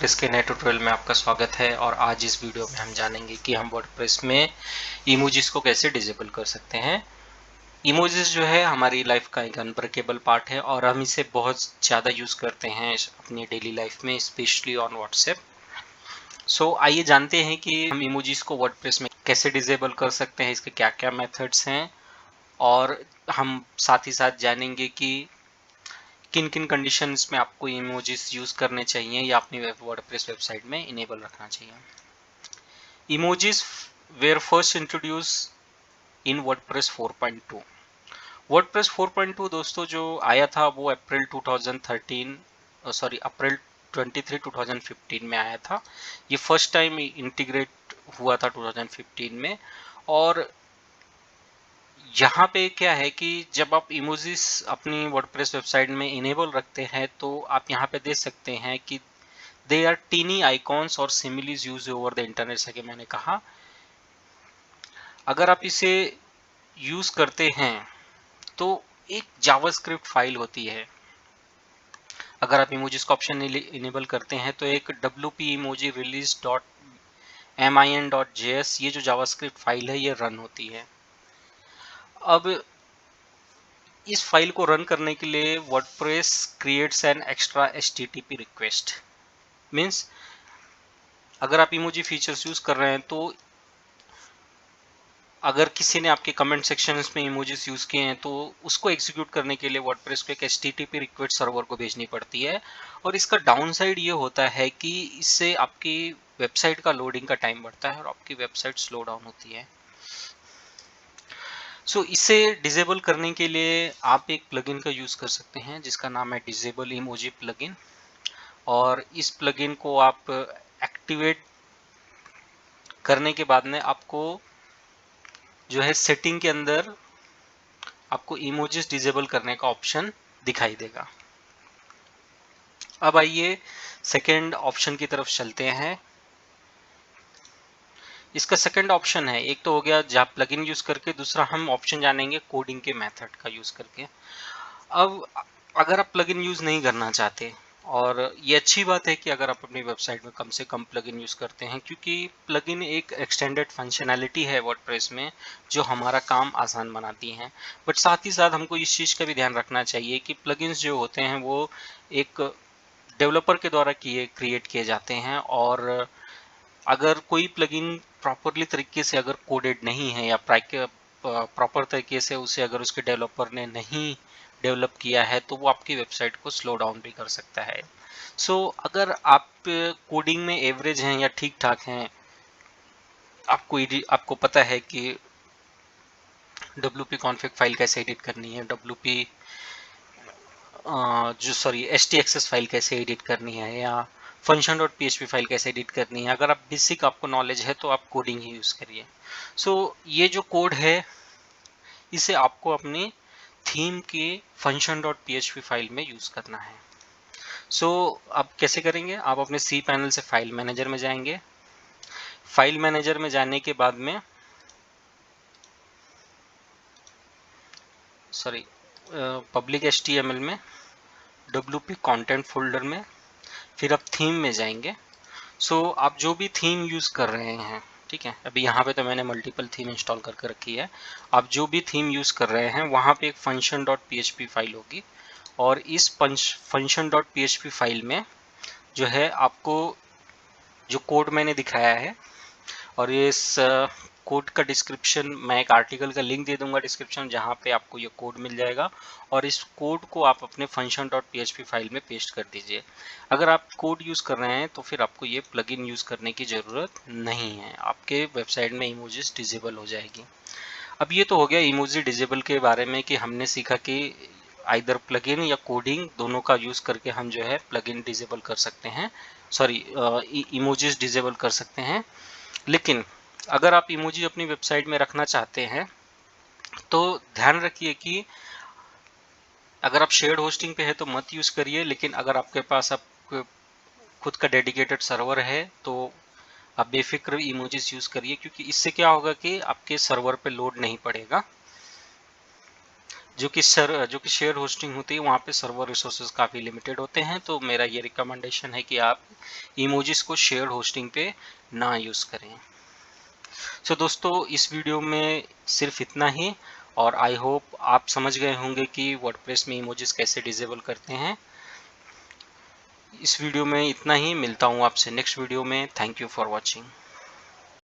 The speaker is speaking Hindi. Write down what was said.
वर्डप्रेस के नए ट्यूटोरियल में आपका स्वागत है। और आज इस वीडियो में हम जानेंगे कि हम वर्डप्रेस में इमोजीज को कैसे डिसेबल कर सकते हैं। इमोजीज जो है हमारी लाइफ का एक अनब्रेकेबल पार्ट है और हम इसे बहुत ज़्यादा यूज़ करते हैं अपनी डेली लाइफ में, स्पेशली ऑन व्हाट्सएप। सो आइए जानते हैं कि हम इमोजीज को वर्डप्रेस में कैसे डिसेबल कर सकते हैं, इसके क्या क्या मेथड्स हैं, और हम साथ ही साथ जानेंगे कि किन किन कंडीशंस में आपको इमोजीज यूज करने चाहिए या अपनी वर्डप्रेस वेबसाइट में इनेबल रखना चाहिए। Emojis were first introduce in WordPress 4.2। WordPress 4.2 दोस्तों जो आया था वो अप्रैल 23 2015 में आया था। ये फर्स्ट टाइम इंटीग्रेट हुआ था 2015 में। और यहाँ पे क्या है कि जब आप इमोजीज अपनी वर्डप्रेस वेबसाइट में इनेबल रखते हैं तो आप यहाँ पे देख सकते हैं कि दे आर टीनी आइकॉन्स और similes use over the internet. जैसा कि मैंने कहा, अगर आप इसे यूज करते हैं तो एक जावास्क्रिप्ट फाइल होती है। अगर आप इमोजीज का ऑप्शन इनेबल करते हैं तो एक wp emoji release .min.js ये जो जावास्क्रिप्ट फाइल है ये रन होती है। अब इस फाइल को रन करने के लिए WordPress creates an extra HTTP request. Means अगर आप इमोजी फीचर्स यूज कर रहे हैं तो अगर किसी ने आपके कमेंट सेक्शन में इमोजीज यूज किए हैं तो उसको एग्जीक्यूट करने के लिए वर्डप्रेस को एक HTTP रिक्वेस्ट सर्वर को भेजनी पड़ती है। और इसका डाउन साइड ये होता है कि इससे आपकी वेबसाइट का लोडिंग का टाइम बढ़ता है और आपकी वेबसाइट स्लो डाउन होती है। सो इसे डिसेबल करने के लिए आप एक प्लगइन का यूज कर सकते हैं जिसका नाम है डिसेबल इमोजी प्लगइन। और इस प्लगइन को आप एक्टिवेट करने के बाद में आपको जो है सेटिंग के अंदर आपको इमोजीज डिसेबल करने का ऑप्शन दिखाई देगा। अब आइए सेकेंड ऑप्शन की तरफ चलते हैं। इसका सेकेंड ऑप्शन है, एक तो हो गया जहाँ प्लगइन यूज करके, दूसरा हम ऑप्शन जानेंगे कोडिंग के मेथड का यूज करके। अब अगर आप प्लगइन यूज नहीं करना चाहते, और ये अच्छी बात है कि अगर आप अपनी वेबसाइट में कम से कम प्लगइन यूज करते हैं, क्योंकि प्लगइन एक एक्सटेंडेड फंक्शनैलिटी है वर्डप्रेस में जो हमारा काम आसान बनाती हैं। बट साथ ही साथ हमको इस चीज़ का भी ध्यान रखना चाहिए कि प्लगइन्स जो होते हैं वो एक डेवलपर के द्वारा क्रिएट किए जाते हैं। और अगर कोई प्लगइन प्रॉपरली तरीके से अगर कोडेड नहीं है या प्रॉपर तरीके से उसे अगर उसके डेवलपर ने नहीं डेवलप किया है तो वो आपकी वेबसाइट को स्लो डाउन भी कर सकता है। सो अगर आप कोडिंग में एवरेज हैं या ठीक ठाक हैं, आपको पता है कि wp config फाइल कैसे एडिट करनी है, htxs फाइल कैसे एडिट करनी है, या function.php फाइल कैसे एडिट करनी है, अगर आप बेसिक आपको नॉलेज है तो आप कोडिंग ही यूज करिए। सो ये जो कोड है इसे आपको अपनी थीम के function.php फाइल में यूज करना है। सो अब कैसे करेंगे, आप अपने सी पैनल से फाइल मैनेजर में जाएंगे। फाइल मैनेजर में जाने के बाद में पब्लिक HTML में wp कंटेंट फोल्डर में फिर आप थीम में जाएंगे। सो आप जो भी थीम यूज कर रहे हैं, ठीक है, अभी यहाँ पे तो मैंने मल्टीपल थीम इंस्टॉल करके रखी है। आप जो भी थीम यूज कर रहे हैं वहाँ पे एक function.php फाइल होगी, और इस function.php फाइल में जो है आपको जो कोड मैंने दिखाया है, और ये इस कोड का डिस्क्रिप्शन मैं एक आर्टिकल का लिंक दे दूंगा डिस्क्रिप्शन, जहाँ पे आपको ये कोड मिल जाएगा। और इस कोड को आप अपने function.php फाइल में पेस्ट कर दीजिए। अगर आप कोड यूज़ कर रहे हैं तो फिर आपको ये प्लगइन यूज़ करने की ज़रूरत नहीं है, आपके वेबसाइट में इमोजीज डिसेबल हो जाएगी। अब ये तो हो गया इमोजी डिसेबल के बारे में कि हमने सीखा कि आइदर प्लगइन या कोडिंग दोनों का यूज़ करके हम जो है प्लगइन डिसेबल कर सकते हैं, इमोजीज डिसेबल कर सकते हैं। लेकिन अगर आप इमोजी अपनी वेबसाइट में रखना चाहते हैं तो ध्यान रखिए कि अगर आप शेयर्ड होस्टिंग पे है तो मत यूज करिए, लेकिन अगर आपके पास आप खुद का डेडिकेटेड सर्वर है तो आप बेफिक्र इमोजीज यूज करिए, क्योंकि इससे क्या होगा कि आपके सर्वर पे लोड नहीं पड़ेगा। जो कि शेयर होस्टिंग होती है वहाँ पे सर्वर रिसोर्सेज काफ़ी लिमिटेड होते हैं, तो मेरा ये रिकमेंडेशन है कि आप इमोजीज को शेयर होस्टिंग पे ना यूज़ करें। सो दोस्तों, इस वीडियो में सिर्फ इतना ही, और आई होप आप समझ गए होंगे कि वर्डप्रेस में इमोजीज कैसे डिसेबल करते हैं। इस वीडियो में इतना ही, मिलता हूँ आपसे नेक्स्ट वीडियो में। Thank you for watching.